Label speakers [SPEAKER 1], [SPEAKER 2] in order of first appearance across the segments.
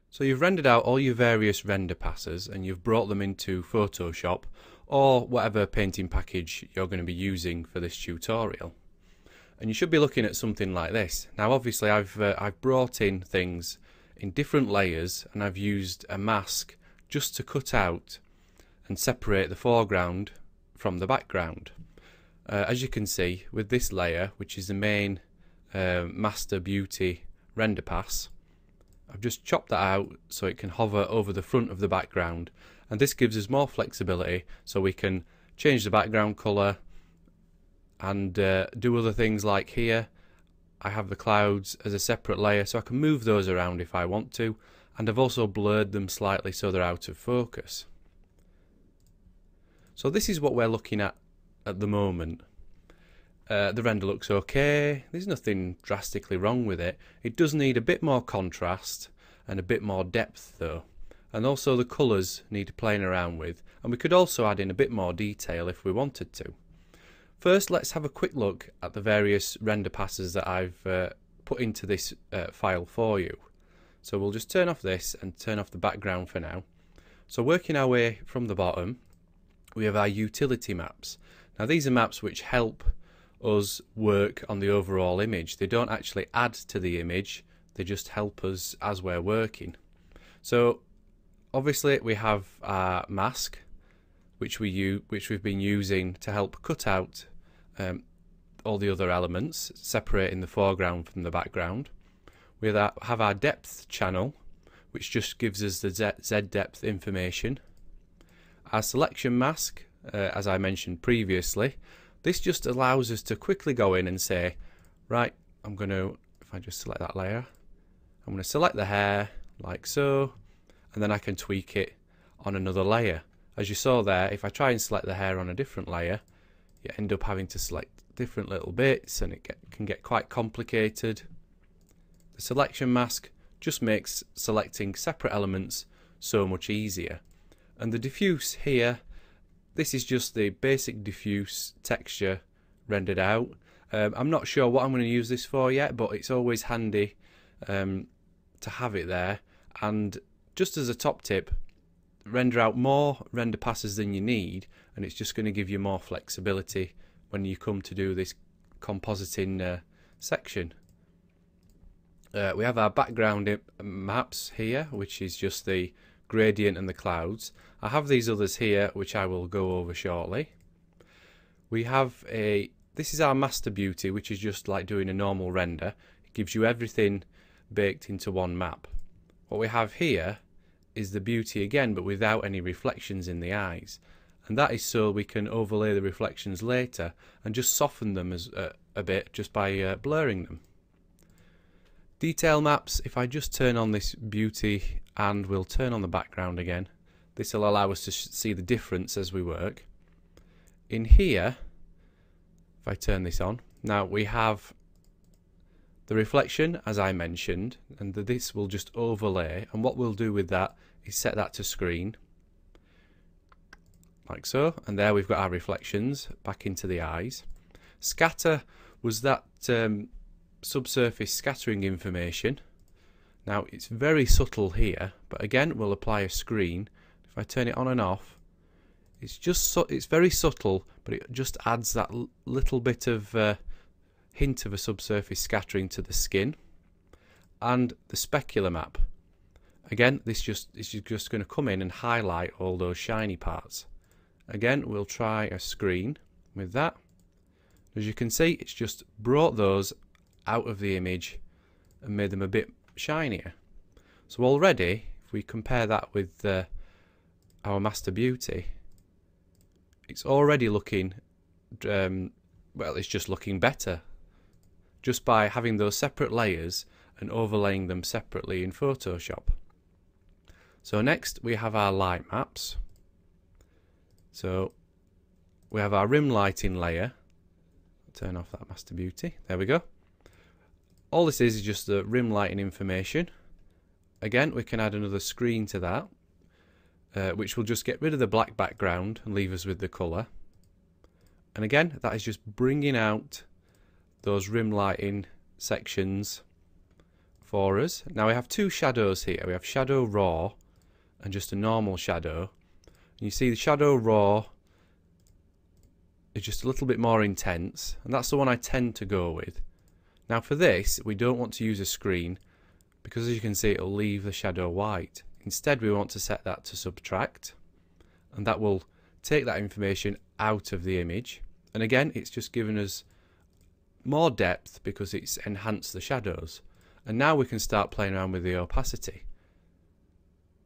[SPEAKER 1] So you've rendered out all your various render passes and you've brought them into Photoshop or whatever painting package you're going to be using for this tutorial. And you should be looking at something like this. Now obviously I've brought in things in different layers and I've used a mask just to cut out and separate the foreground from the background. As you can see with this layer, which is the main Master Beauty render pass, I've just chopped that out so it can hover over the front of the background, and this gives us more flexibility so we can change the background colour and do other things. Like here I have the clouds as a separate layer so I can move those around if I want to, and I've also blurred them slightly so they're out of focus. So this is what we're looking at the moment. The render looks okay, there's nothing drastically wrong with it. It does need a bit more contrast and a bit more depth though, and also the colours need playing around with, and we could also add in a bit more detail if we wanted to. First, let's have a quick look at the various render passes that I've put into this file for you. So we'll just turn off this and turn off the background for now. So working our way from the bottom, we have our utility maps. Now these are maps which help us work on the overall image. They don't actually add to the image, they just help us as we're working. So obviously we have our mask which we've been using to help cut out all the other elements, separating the foreground from the background. We have our depth channel, which just gives us the Z depth information. Our selection mask, as I mentioned previously, this just allows us to quickly go in and say, right, if I just select that layer, I'm going to select the hair like so, and then I can tweak it on another layer. As you saw there, if I try and select the hair on a different layer, you end up having to select different little bits and it can get quite complicated. The selection mask just makes selecting separate elements so much easier. And the diffuse here, this is just the basic diffuse texture rendered out. I'm not sure what I'm going to use this for yet, but it's always handy to have it there. And just as a top tip, render out more render passes than you need, and it's just going to give you more flexibility when you come to do this compositing section. We have our background maps here, which is just the gradient and the clouds. I have these others here which I will go over shortly. We have this is our Master Beauty, which is just like doing a normal render. It gives you everything baked into one map. What we have here is the beauty again, but without any reflections in the eyes, and that is so we can overlay the reflections later and just soften them a bit just by blurring them. Detail maps, if I just turn on this beauty and we'll turn on the background again, this will allow us to see the difference as we work. In here, if I turn this on, now we have the reflection as I mentioned, and this will just overlay, and what we'll do with that is set that to screen like so, and there we've got our reflections back into the eyes. Scatter was that subsurface scattering information. Now it's very subtle here, but again we'll apply a screen. If I turn it on and off, it's very subtle, but it just adds that little bit of hint of a subsurface scattering to the skin. And the specular map, again this is just going to come in and highlight all those shiny parts. Again we'll try a screen with that. As you can see, it's just brought those out of the image and made them a bit shinier. So already, if we compare that with our Master Beauty, it's already looking well, it's just looking better just by having those separate layers and overlaying them separately in Photoshop. So next we have our light maps. So we have our rim lighting layer. Turn off that Master Beauty, there we go. All this is just the rim lighting information. Again, we can add another screen to that, which will just get rid of the black background and leave us with the colour. And again, that is just bringing out those rim lighting sections for us. Now we have two shadows here. We have shadow raw and just a normal shadow. And you see the shadow raw is just a little bit more intense, and that's the one I tend to go with. Now for this, we don't want to use a screen because as you can see it'll leave the shadow white. Instead we want to set that to subtract, and that will take that information out of the image. And again, it's just given us more depth because it's enhanced the shadows. And now we can start playing around with the opacity.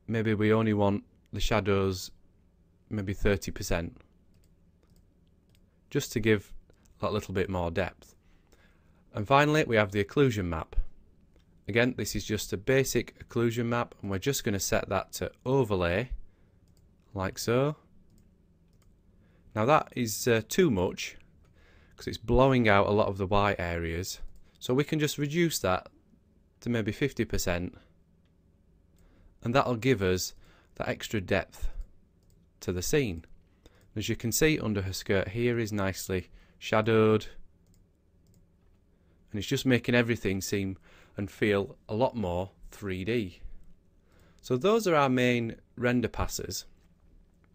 [SPEAKER 1] Maybe we only want the shadows maybe 30%, just to give that little bit more depth. And finally we have the occlusion map. Again, this is just a basic occlusion map, and we're just going to set that to overlay, like so. Now that is too much because it's blowing out a lot of the white areas, so we can just reduce that to maybe 50%, and that'll give us that extra depth to the scene. As you can see, under her skirt here is nicely shadowed, and it's just making everything seem and feel a lot more 3D. So those are our main render passes,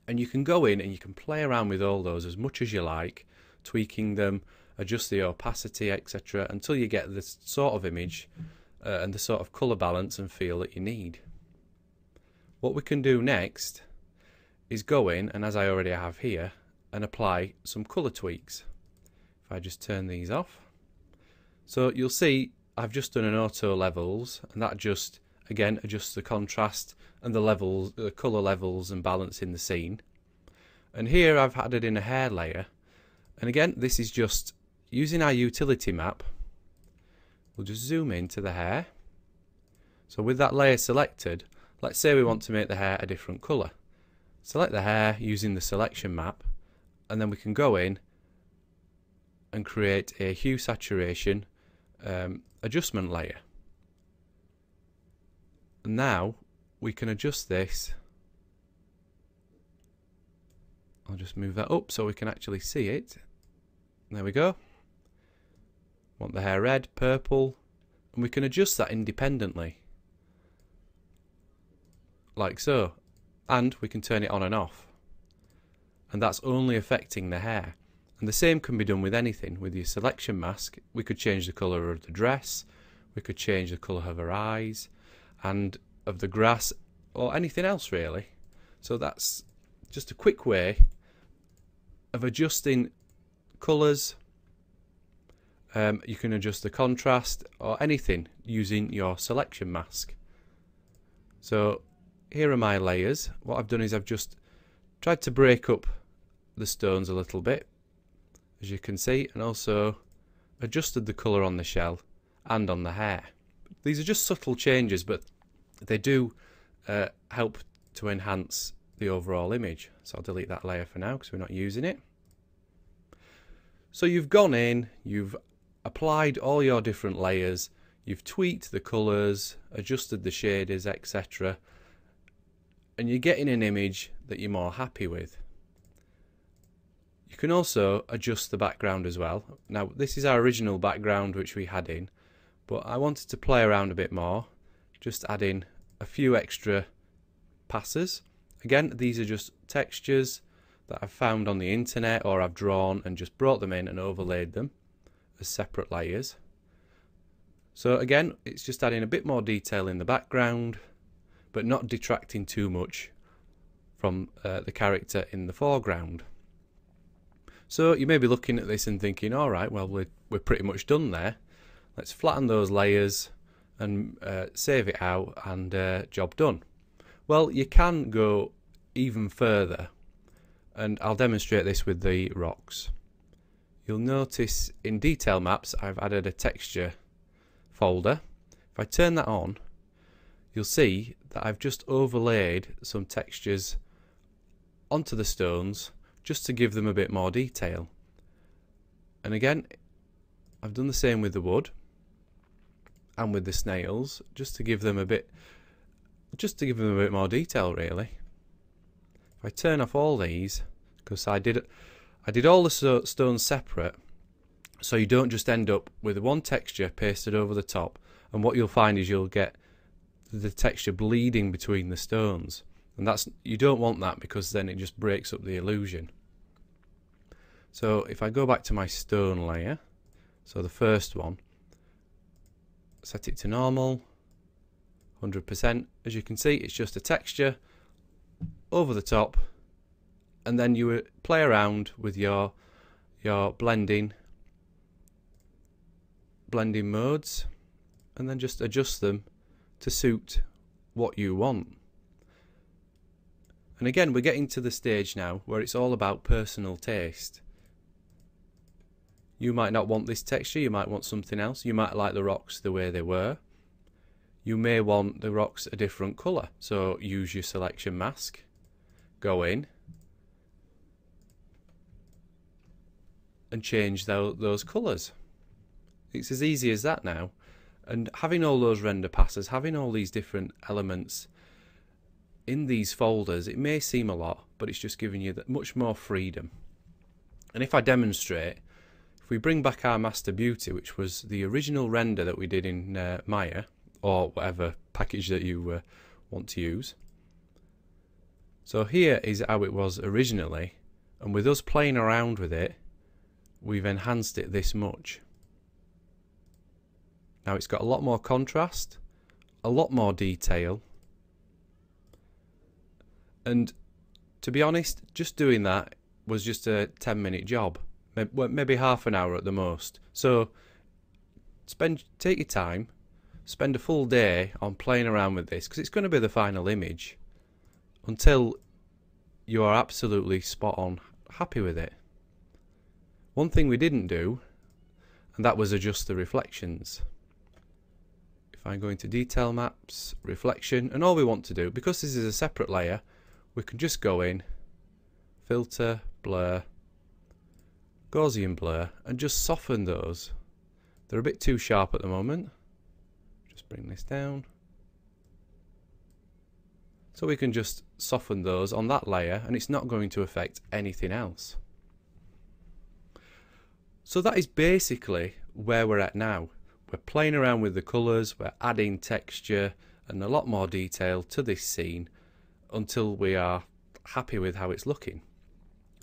[SPEAKER 1] and you can go in and you can play around with all those as much as you like, tweaking them, adjust the opacity, etc., until you get this sort of image and the sort of colour balance and feel that you need. What we can do next is go in, and as I already have here, and apply some colour tweaks. If I just turn these off, so you'll see I've just done an auto levels, and that just again adjusts the contrast and the levels, the colour levels and balance in the scene. And here I've added in a hair layer, and again this is just using our utility map. We'll just zoom into the hair. So with that layer selected, let's say we want to make the hair a different colour. Select the hair using the selection map, and then we can go in and create a hue saturation adjustment layer. And now we can adjust this. I'll just move that up so we can actually see it. There we go. Want the hair red, purple, and we can adjust that independently, like so. And we can turn it on and off, and that's only affecting the hair. And the same can be done with anything. With your selection mask, we could change the colour of the dress, we could change the colour of her eyes and of the grass, or anything else really. So that's just a quick way of adjusting colours. You can adjust the contrast or anything using your selection mask. So here are my layers. What I've done is I've just tried to break up the stones a little bit, as you can see, and also adjusted the colour on the shell and on the hair. These are just subtle changes, but they do help to enhance the overall image. So I'll delete that layer for now because we're not using it. So you've gone in, you've applied all your different layers, you've tweaked the colours, adjusted the shaders, etc., and you're getting an image that you're more happy with. You can also adjust the background as well. Now this is our original background which we had in, but I wanted to play around a bit more, just add in a few extra passes. Again, these are just textures that I've found on the internet or I've drawn and just brought them in and overlaid them as separate layers. So again, it's just adding a bit more detail in the background, but not detracting too much from the character in the foreground. So you may be looking at this and thinking, alright, well we're pretty much done there. Let's flatten those layers and save it out, and job done. Well, you can go even further, and I'll demonstrate this with the rocks. You'll notice in detail maps I've added a texture folder. If I turn that on, you'll see that I've just overlaid some textures onto the stones just to give them a bit more detail. And again, I've done the same with the wood and with the snails, just to give them a bit more detail really. If I turn off all these, because I did all the stones separate, so you don't just end up with one texture pasted over the top and what you'll find is you'll get the texture bleeding between the stones, and you don't want that, because then it just breaks up the illusion. So if I go back to my stone layer, so the first one, set it to normal, 100%. As you can see, it's just a texture over the top, and then you play around with your blending modes, and then just adjust them to suit what you want. And again, we're getting to the stage now where it's all about personal taste. You might not want this texture, you might want something else. You might like the rocks the way they were. You may want the rocks a different colour, so use your selection mask, go in and change those colours. It's as easy as that now. And having all those render passes, having all these different elements in these folders, it may seem a lot, but it's just giving you much more freedom. And if I demonstrate, if we bring back our Master Beauty, which was the original render that we did in Maya, or whatever package that you want to use. So here is how it was originally, and with us playing around with it, we've enhanced it this much. Now it's got a lot more contrast, a lot more detail, and to be honest, just doing that was just a 10-minute job, maybe half an hour at the most. So take your time, spend a full day on playing around with this, because it's going to be the final image until you are absolutely spot on happy with it. One thing we didn't do, and that was adjust the reflections. If I go into detail maps, reflection, and all we want to do, because this is a separate layer, we can just go in, filter, blur, Gaussian blur, and just soften those. They're a bit too sharp at the moment. Just bring this down. So we can just soften those on that layer, and it's not going to affect anything else. So that is basically where we're at now. We're playing around with the colours, we're adding texture and a lot more detail to this scene until we are happy with how it's looking.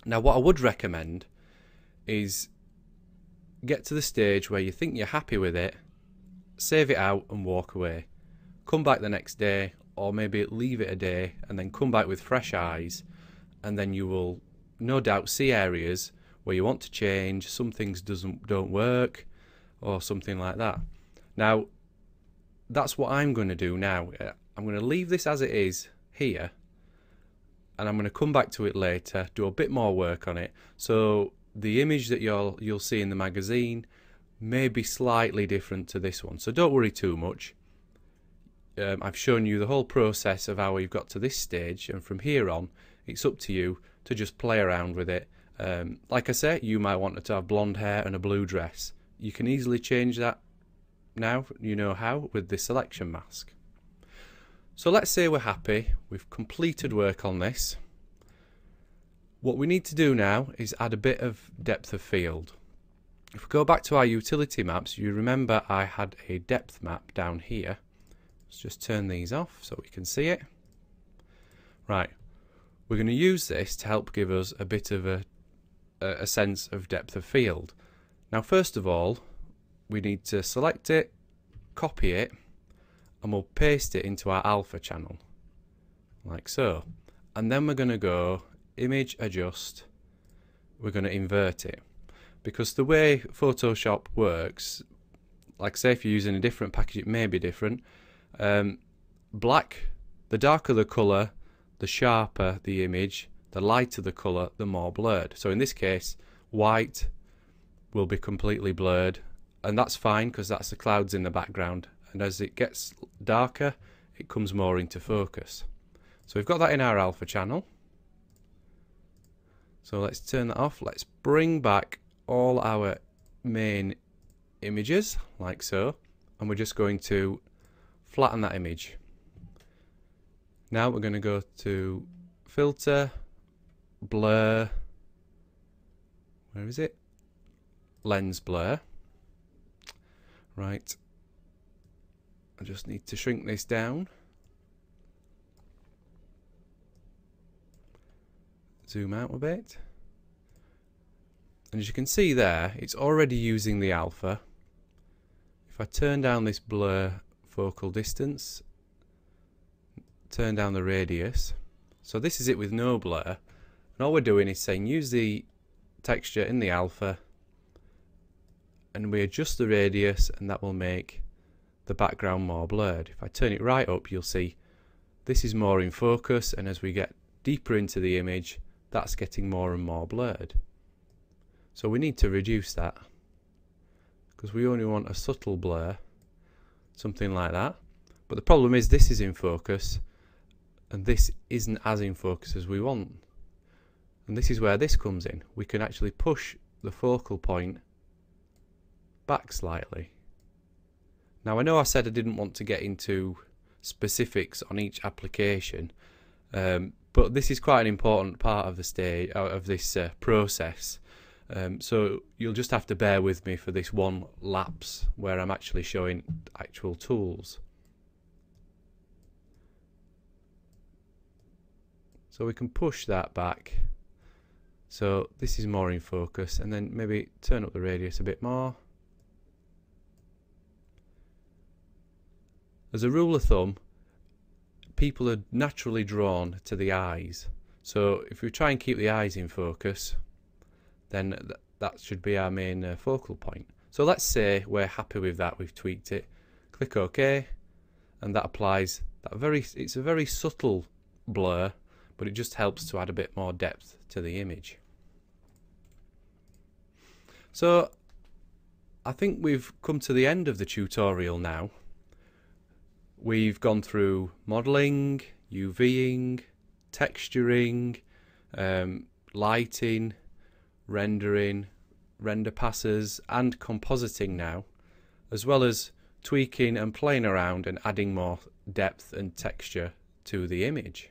[SPEAKER 1] Now what I would recommend is get to the stage where you think you're happy with it, save it out and walk away. Come back the next day, or maybe leave it a day and then come back with fresh eyes, and then you will no doubt see areas where you want to change, some things don't work, or something like that. Now that's what I'm going to do now. I'm going to leave this as it is here, and I'm going to come back to it later, do a bit more work on it, so the image that you'll see in the magazine may be slightly different to this one, so don't worry too much. I've shown you the whole process of how we've got to this stage, and from here on it's up to you to just play around with it. Like I say, you might want it to have blonde hair and a blue dress. You can easily change that now, you know how, with the selection mask. So let's say we're happy, we've completed work on this. What we need to do now is add a bit of depth of field. If we go back to our utility maps, you remember I had a depth map down here. Let's just turn these off so we can see it. Right, we're going to use this to help give us a bit of a sense of depth of field. Now first of all, we need to select it, copy it, and we'll paste it into our alpha channel, like so. And then we're going to go image adjust, we're going to invert it. Because the way Photoshop works, like say if you're using a different package it may be different. Black, the darker the colour, the sharper the image, the lighter the colour, the more blurred. So in this case, white will be completely blurred, and that's fine because that's the clouds in the background, and as it gets darker it comes more into focus. So we've got that in our alpha channel. So let's turn that off. Let's bring back all our main images like so, and we're just going to flatten that image. Now we're going to go to filter, blur, where is it? Lens blur. Right. I just need to shrink this down. Zoom out a bit. And as you can see there, it's already using the alpha. If I turn down this blur focal distance, turn down the radius, so this is it with no blur, and all we're doing is saying use the texture in the alpha, and we adjust the radius, and that will make the background more blurred. If I turn it right up, you'll see this is more in focus, and as we get deeper into the image, that's getting more and more blurred. So we need to reduce that, because we only want a subtle blur, something like that. But the problem is this is in focus, and this isn't as in focus as we want. And this is where this comes in. We can actually push the focal point back slightly. Now I know I said I didn't want to get into specifics on each application, but this is quite an important part of the stage of this process. So you'll just have to bear with me for this one lapse where I'm actually showing actual tools. So we can push that back. So this is more in focus, and then maybe turn up the radius a bit more. As a rule of thumb, people are naturally drawn to the eyes. So if we try and keep the eyes in focus, then that should be our main focal point. So let's say we're happy with that, we've tweaked it. Click OK, and that applies that it's a very subtle blur, but it just helps to add a bit more depth to the image. So I think we've come to the end of the tutorial now. We've gone through modelling, UVing, texturing, lighting, rendering, render passes, and compositing now, as well as tweaking and playing around and adding more depth and texture to the image.